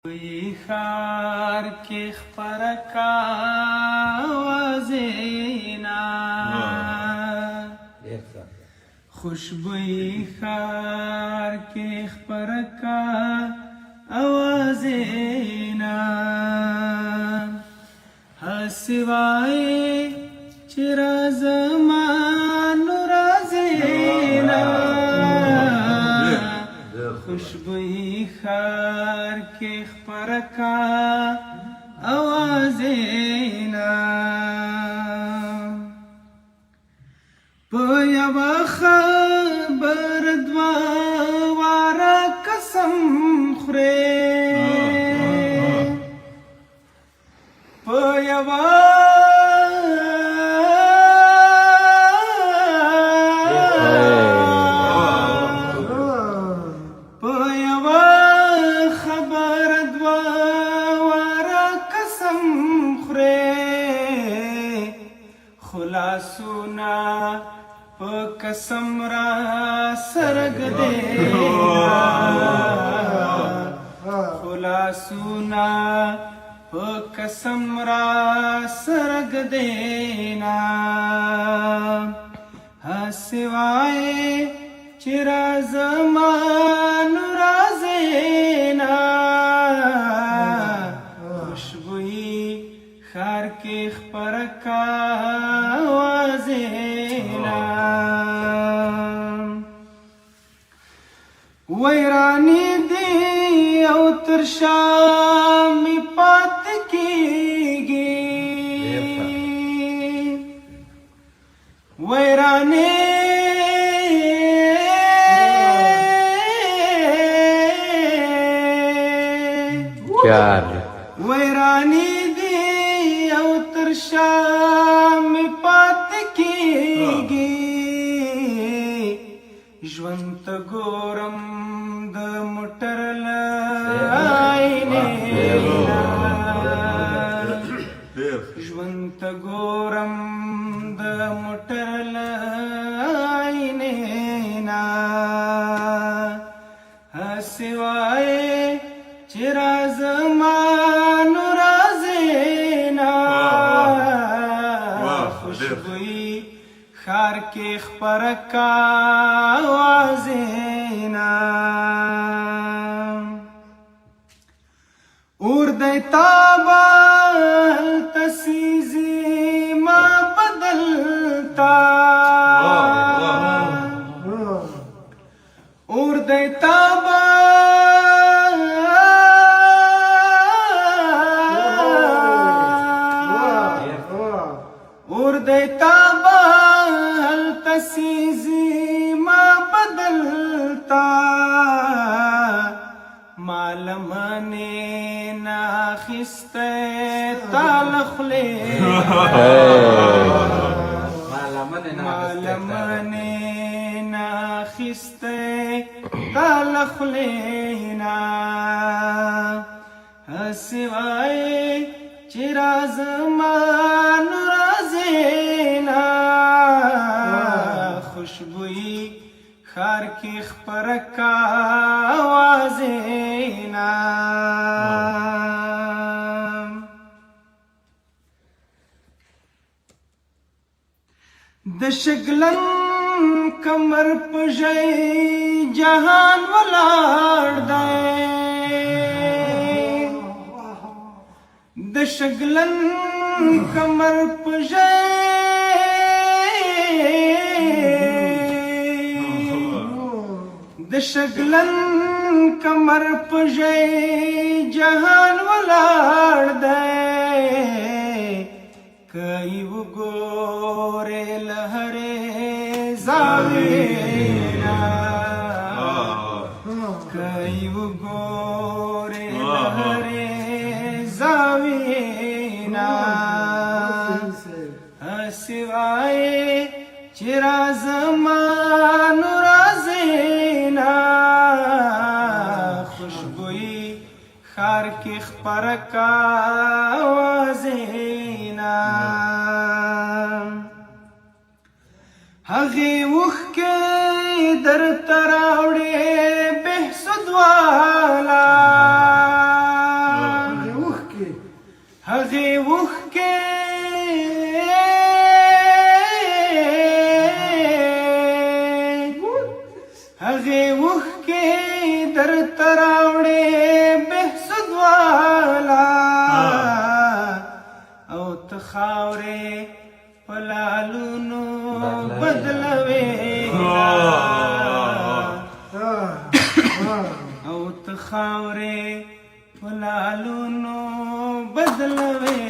وی خار کې خپره کا وازینا خوشبوئی خار کې خپره کا اوازینا حسوای چې رازمان رازینا خوشبوئی خار کې خپره کا اوازینا په یوه خبر دوه واره قسم خورې په یوه خلاصونا په قسم را سرګ دینا خلاصونا په قسم را سرګ دینا حسوای چې رازمان رازینا خوشبوئی خار کې خپره کا ویرانی دی او تر شامی پات کیگی ویرانی ویرانی دی او تر شامی پات کیگی ژوند ته ګورم د موټر لاینې ژوند ته ګورم د موټر لاینې هسې وایې چې رازمان رازینا خوشبوئی خار کې خپره کا وازینا اور دی تابا تسیزی ما بدلتا اور دی تابا اور دی تابا تسیزی ما بدلتا معلمانی ناخسته تالخلی معلمانی ناخسته تالخلینا حسوای چې رازمان رازینا خوشبوئی خار کې خپره کا وازینا د شګلن کمر په ژۍ جهان ولاړ دی د شګلن کمر په ژۍ د شګلن کمر په ژۍ جهان ولاړ دی که یې وګورې له هرې زاویې نه که یې وګورې له هرې زاویې نه هسې وایې چې رازمان رازینا خوشبوئی خار کې خپره کا وازینا هغې اوښکې درته راوړې بهسود والا هغې اوښکې درته راوړې بهسود والا او ته خاورې په لالونو بدلوې او ته خاورې په لالونو بدلوې